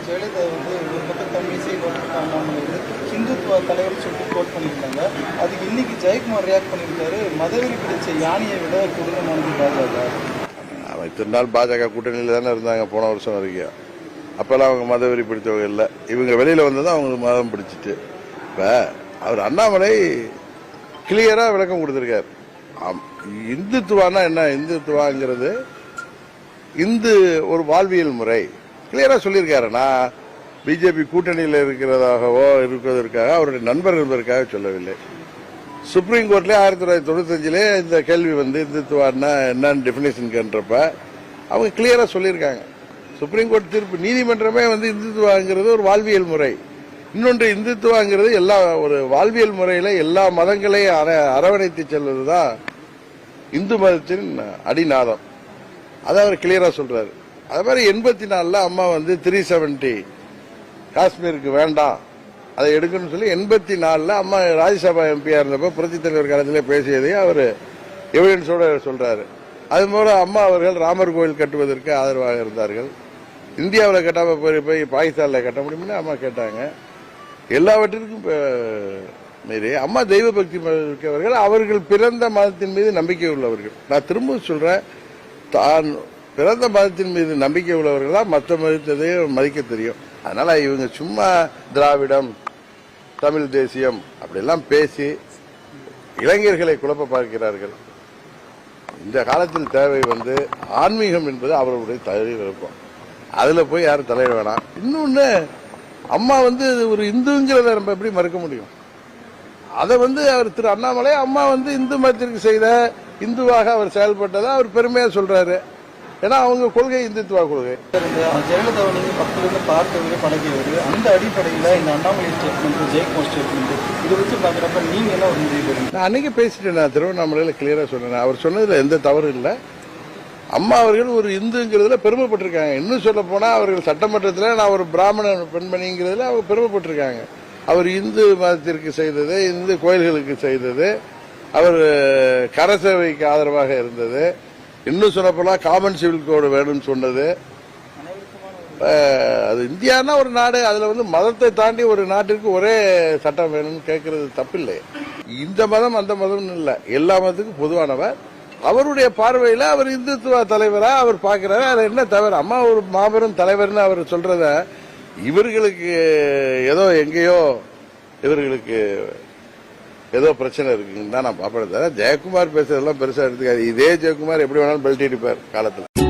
ஜெயலலிதா வந்து ஒரு பக்கம் தமிழிசை அண்ணாமலை ஹிந்துத்துவ தலைவர் சொல்லிட்டு கோட் பண்ணியிருக்காங்க. அதுக்கு இன்னைக்கு ஜெயக்குமார் ரியாக்ட் பண்ணியிருக்காரு. மதவெறி பிடிச்ச யானையை விட கொடூரமானது பாஜக. அவன் இத்தனை நாள் பாஜக கூட்டணியில் தானே இருந்தாங்க போன வருஷம் வரைக்கும். அப்பெல்லாம் அவங்க மதவெறி பிடித்தவங்க இல்லை. இவங்க வெளியில் வந்ததான் அவங்களுக்கு மதம் பிடிச்சிட்டு. இப்போ அவர் அண்ணாமலை கிளியராக விளக்கம் கொடுத்துருக்காரு. இந்துத்துவானா என்ன, இந்துத்துவாங்கிறது இந்து ஒரு வாழ்வியல் முறை கிளியரா சொல்லியிருக்காரு. நான் பிஜேபி கூட்டணியில் இருப்பதற்காக அவருடைய நண்பர் என்பதற்காக சொல்லவில்லை. சுப்ரீம் கோர்ட்ல 1995 இந்த கேள்வி வந்து இந்துத்துவான்னா என்னன்னு டெபினேஷன் கேன்றப்ப அவங்க கிளியரா சொல்லியிருக்காங்க. சுப்ரீம் கோர்ட் தீர்ப்பு நீதிமன்றமே வந்து இந்துத்துவாங்கிறது ஒரு வாழ்வியல் முறை. இன்னொன்று இந்துத்துவாங்கிறது எல்லா ஒரு வாழ்வியல் முறையில எல்லா மதங்களையும் அரவணைத்து செல்வதுதான் இந்து மதத்தின் அடிநாதம். அதை அவர் கிளியரா சொல்றாரு. அது மாதிரி 84 அம்மா வந்து 370 காஷ்மீருக்கு வேண்டாம் அதை எடுக்கணும்னு சொல்லி 84 அம்மா ராஜ்யசபா எம்பியா இருந்தப்ப புரட்சி தலைவர் காலத்திலே பேசியதையும் அவர் எவிடன்ஸோட சொல்றாரு. அது போல அம்மா அவர்கள் ராமர் கோயில் கட்டுவதற்கு ஆதரவாக இருந்தார்கள். இந்தியாவில் கட்டாம போய் பாகிஸ்தானில் கட்ட முடியும்னு அம்மா கேட்டாங்க. எல்லாவற்றிற்கும் மீறி அம்மா தெய்வ பக்தி இருக்கவர்கள், அவர்கள் பிறந்த மதத்தின் மீது நம்பிக்கை உள்ளவர்கள். நான் திரும்ப சொல்றேன், தான் பிறந்த மதத்தின் மீது நம்பிக்கை உள்ளவர்கள் தான் மற்ற மதத்தையும் மதிக்க தெரியும். அதனால இவங்க சும்மா திராவிடம், தமிழ் தேசியம் அப்படிலாம் பேசி இளைஞர்களை குழப்ப பார்க்கிறார்கள். இந்த காலத்தில் தேவை வந்து ஆன்மீகம் என்பது அவர்களுடைய தகுதி விருப்பம். அதுல போய் யாரும் தலையிட வேணாம். இன்னொன்னு, அம்மா வந்து ஒரு இந்துங்கிறத நம்ம எப்படி மறுக்க முடியும்? அதை வந்து அவர் திரு அண்ணாமலை அம்மா வந்து இந்து மதத்திற்கு செய்த இந்துவாக அவர் செயல்பட்டதை அவர் பெருமையா சொல்றாரு. ஏன்னா அவங்க கொள்கை இந்துத்துவ கொள்கை. ஜெயலலிதாவை நீங்க பக்கத்துல பார்த்தவரு பழகியவர், அந்த அடிப்படையில் இந்த அண்ணாமலை ஸ்டேட்மெண்ட், ஜெயக்குமார் ஸ்டேட்மெண்ட் இதை வச்சு பாக்குறப்ப நீங்க என்ன ஒரு முடிவு? நான் அன்னைக்கு பேசிட்டேன். நான் திருவண்ணாமலையில கிளியரா சொன்னேன். அவர் சொன்னதுல எந்த தவறு இல்லை. அம்மா அவர்கள் ஒரு இந்துங்கிறதுல பெருமைப்பட்டிருக்காங்க. இன்னும் சொல்ல போனா அவர்கள் சட்டமன்றத்தில் நான் ஒரு பிராமண பெண்மணிங்கிறதுல அவங்க பெருமைப்பட்டிருக்காங்க. அவர் இந்து மதத்திற்கு செய்தது, இந்து கோயில்களுக்கு செய்தது, அவர் கரசேவைக்கு ஆதரவாக இருந்தது, இன்னும் சொல்லப்போனா காமன் சிவில் கோடு வேணும்னு சொன்னது. அது இந்தியானா ஒரு நாடு, அதுல வந்து மதத்தை தாண்டி ஒரு நாட்டிற்கு ஒரே சட்டம் வேணும்னு கேட்கறது தப்பில்லை. இந்த மதம் அந்த மதம் இல்லை, எல்லா மதத்துக்கும் பொதுவானவர். அவருடைய பார்வையில அவர் இந்துத்துவ தலைவரா அவர் பாக்குறாரு. அது என்ன தவறு? அம்மா ஒரு மாபெரும் தலைவர்னு அவர் சொல்றத இவர்களுக்கு ஏதோ எங்கேயோ இவர்களுக்கு ஏதோ பிரச்சனை இருக்குன்னு தான் நான் பாப்பேன். ஜெயக்குமார் பேசுறதெல்லாம் பெருசா எடுத்துக்காது. இதே ஜெயக்குமார் எப்படி வேணாலும் பெல்ட் அடிப்பார் காலத்தில்.